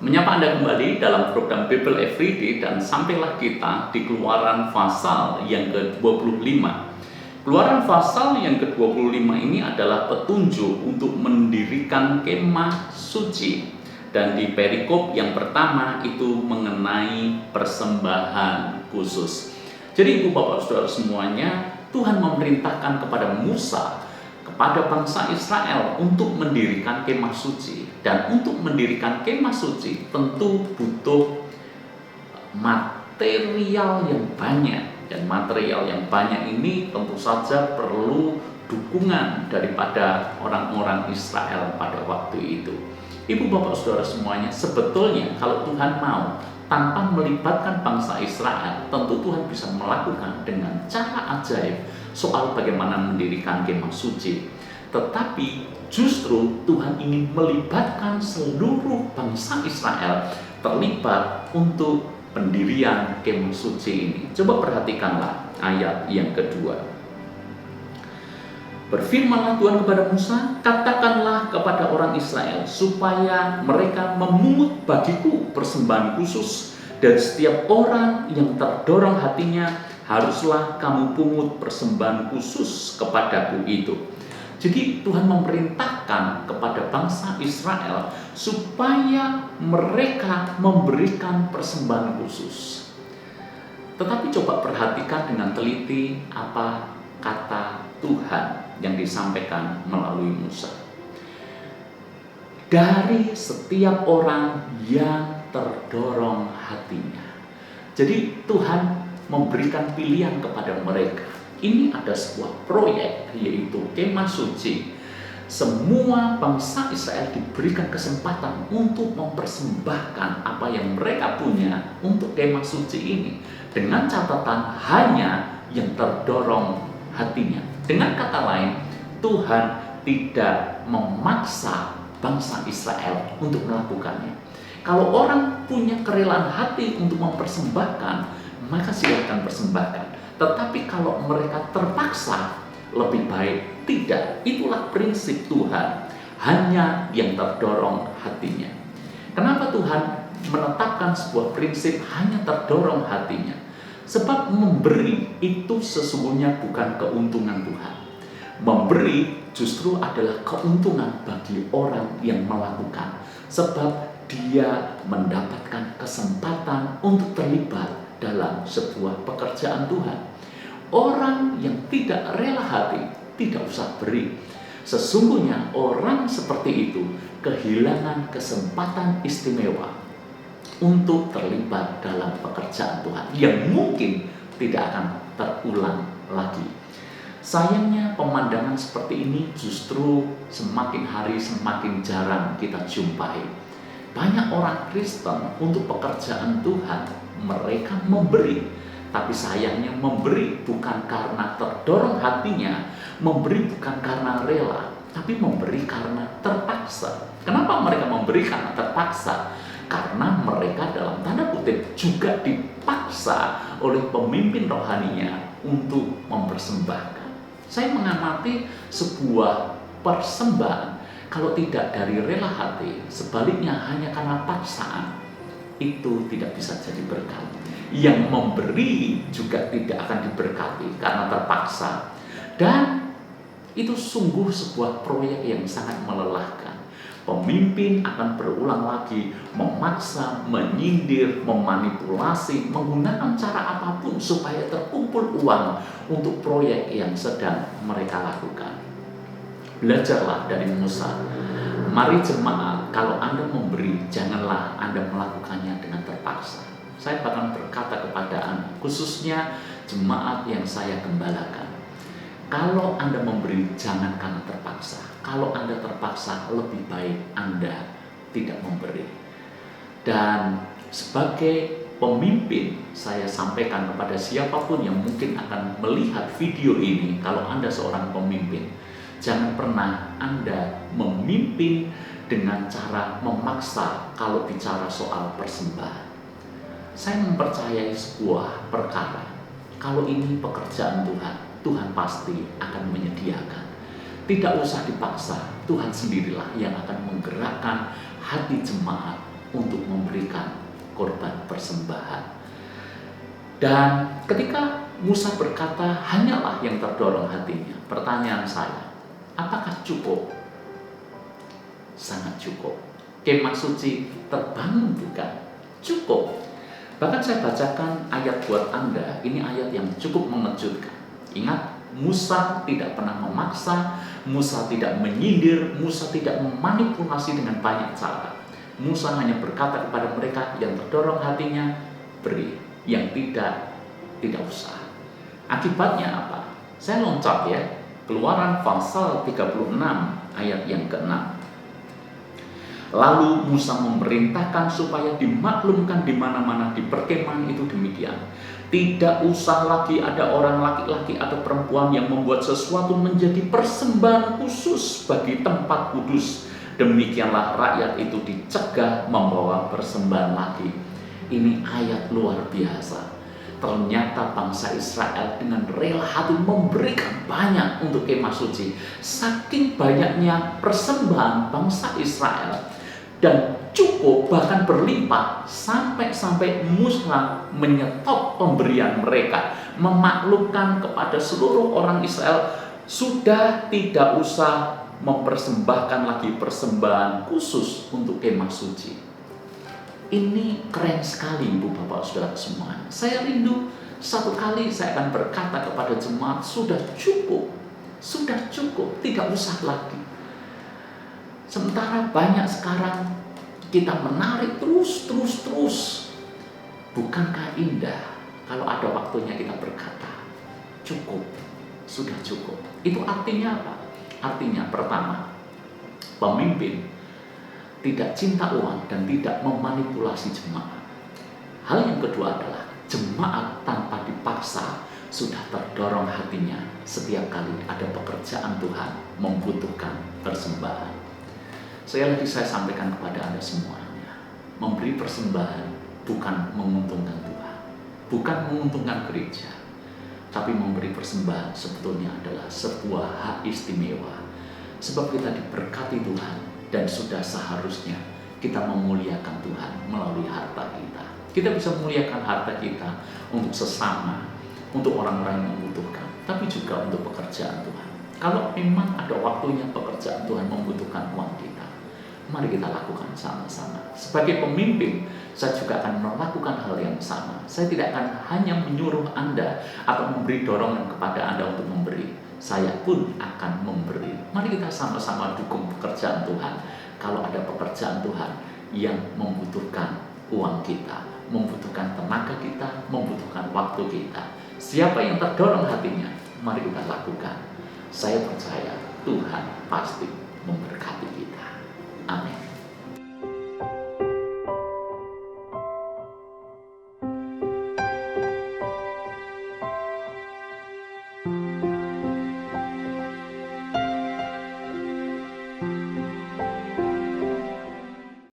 Menyapa Anda kembali dalam program Bible Everyday dan sampailah kita di Keluaran pasal yang ke-25. Keluaran pasal yang ke-25 ini adalah petunjuk untuk mendirikan kemah suci. Dan di perikop yang pertama itu mengenai persembahan khusus. Jadi Ibu Bapak Saudara semuanya, Tuhan memerintahkan kepada Musa, kepada bangsa Israel untuk mendirikan kemah suci. Dan untuk mendirikan kemah suci tentu butuh material yang banyak. Dan material yang banyak ini tentu saja perlu dukungan daripada orang-orang Israel pada waktu itu. Ibu Bapak Saudara semuanya, sebetulnya kalau Tuhan mau tanpa melibatkan bangsa Israel, tentu Tuhan bisa melakukan dengan cara ajaib soal bagaimana mendirikan kemah suci. Tetapi justru Tuhan ingin melibatkan seluruh bangsa Israel terlibat untuk pendirian kemah suci ini. Coba perhatikanlah ayat yang kedua. Berfirmanlah Tuhan kepada Musa, katakanlah kepada orang Israel supaya mereka memungut bagiku persembahan khusus, dan setiap orang yang terdorong hatinya haruslah kamu pungut persembahan khusus kepadaku itu. Jadi Tuhan memerintahkan kepada bangsa Israel supaya mereka memberikan persembahan khusus. Tetapi coba perhatikan dengan teliti apa kata Tuhan yang disampaikan melalui Musa. Dari setiap orang yang terdorong hatinya. Jadi Tuhan memberikan pilihan kepada mereka. Ini ada sebuah proyek, yaitu kemah suci. Semua bangsa Israel diberikan kesempatan untuk mempersembahkan apa yang mereka punya untuk kemah suci ini, dengan catatan hanya yang terdorong hatinya. Dengan kata lain, Tuhan tidak memaksa bangsa Israel untuk melakukannya. Kalau orang punya kerelaan hati untuk mempersembahkan, maka silakan persembahkan. Tetapi kalau mereka terpaksa, lebih baik tidak. Itulah prinsip Tuhan, hanya yang terdorong hatinya. Kenapa Tuhan menetapkan sebuah prinsip hanya terdorong hatinya? Sebab memberi itu sesungguhnya bukan keuntungan Tuhan. Memberi justru adalah keuntungan bagi orang yang melakukan. Sebab dia mendapatkan kesempatan untuk terlibat dalam sebuah pekerjaan Tuhan. Orang yang tidak rela hati tidak usah beri. Sesungguhnya orang seperti itu kehilangan kesempatan istimewa untuk terlibat dalam pekerjaan Tuhan yang mungkin tidak akan terulang lagi. Sayangnya pemandangan seperti ini justru semakin hari semakin jarang kita jumpai. Banyak orang Kristen untuk pekerjaan Tuhan mereka memberi, tapi sayangnya memberi bukan karena terdorong hatinya, memberi bukan karena rela, tapi memberi karena terpaksa. Kenapa mereka memberi karena terpaksa? Karena mereka dalam tanda kutip juga dipaksa oleh pemimpin rohaninya untuk mempersembahkan. Saya mengamati sebuah persembahan, kalau tidak dari rela hati, sebaliknya hanya karena paksaan, itu tidak bisa jadi berkat. Yang memberi juga tidak akan diberkati karena terpaksa. Dan itu sungguh sebuah proyek yang sangat melelahkan. Pemimpin akan berulang lagi memaksa, menyindir, memanipulasi, menggunakan cara apapun supaya terkumpul uang untuk proyek yang sedang mereka lakukan. Belajarlah dari Musa. Mari jemaat, kalau Anda memberi, janganlah Anda melakukannya dengan terpaksa. Saya bahkan berkata kepada Anda, khususnya jemaat yang saya gembalakan, kalau Anda memberi, jangan karena terpaksa. Kalau Anda terpaksa, lebih baik Anda tidak memberi. Dan sebagai pemimpin, saya sampaikan kepada siapapun yang mungkin akan melihat video ini, kalau Anda seorang pemimpin, jangan pernah Anda memimpin dengan cara memaksa kalau bicara soal persembahan. Saya mempercayai sebuah perkara, kalau ini pekerjaan Tuhan, Tuhan pasti akan menyediakan. Tidak usah dipaksa, Tuhan sendirilah yang akan menggerakkan hati jemaat untuk memberikan korban persembahan. Dan ketika Musa berkata, hanyalah yang terdorong hatinya, pertanyaan saya, apakah cukup? Sangat cukup. Kemah suci terbangun bukan? Cukup. Bahkan saya bacakan ayat buat Anda, ini ayat yang cukup mengejutkan. Ingat, Musa tidak pernah memaksa, Musa tidak menyindir, Musa tidak memanipulasi dengan banyak cara. Musa hanya berkata kepada mereka yang terdorong hatinya, beri, yang tidak usah. Akibatnya apa? Saya loncat ya, Keluaran pasal 36 ayat yang ke-6. Lalu Musa memerintahkan supaya dimaklumkan di mana-mana di perkemahan itu demikian. Tidak usah lagi ada orang laki-laki atau perempuan yang membuat sesuatu menjadi persembahan khusus bagi tempat kudus. Demikianlah rakyat itu dicegah membawa persembahan lagi. Ini ayat luar biasa. Ternyata bangsa Israel dengan rela hati memberikan banyak untuk kemah suci. Saking banyaknya persembahan bangsa Israel dan cukup bahkan berlimpah sampai Musa menyetop pemberian mereka, memaklumkan kepada seluruh orang Israel sudah tidak usah mempersembahkan lagi persembahan khusus untuk kemah suci. Ini keren sekali Ibu Bapak Saudara semua. Saya rindu satu kali saya akan berkata kepada jemaat, sudah cukup, tidak usah lagi. Sementara banyak sekarang kita menarik terus. Bukankah indah kalau ada waktunya kita berkata, cukup, sudah cukup. Itu artinya apa? Artinya pertama, pemimpin tidak cinta uang dan tidak memanipulasi jemaat. Hal yang kedua adalah jemaat tanpa dipaksa sudah terdorong hatinya setiap kali ada pekerjaan Tuhan membutuhkan persembahan. Saya sampaikan kepada Anda semuanya, memberi persembahan bukan menguntungkan Tuhan, bukan menguntungkan gereja, tapi memberi persembahan sebetulnya adalah sebuah hak istimewa. Sebab kita diberkati Tuhan dan sudah seharusnya kita memuliakan Tuhan melalui harta kita. Kita bisa memuliakan harta kita untuk sesama, untuk orang-orang yang membutuhkan, tapi juga untuk pekerjaan Tuhan. Kalau memang ada waktunya pekerjaan Tuhan membutuhkan uang kita, mari kita lakukan sama-sama. Sebagai pemimpin, saya juga akan melakukan hal yang sama. Saya tidak akan hanya menyuruh Anda atau memberi dorongan kepada Anda untuk memberi. Saya pun akan memberi. Mari kita sama-sama dukung pekerjaan Tuhan. Kalau ada pekerjaan Tuhan yang membutuhkan uang kita, membutuhkan tenaga kita, membutuhkan waktu kita, siapa yang terdorong hatinya, mari kita lakukan. Saya percaya Tuhan pasti memberkati kita. Amin.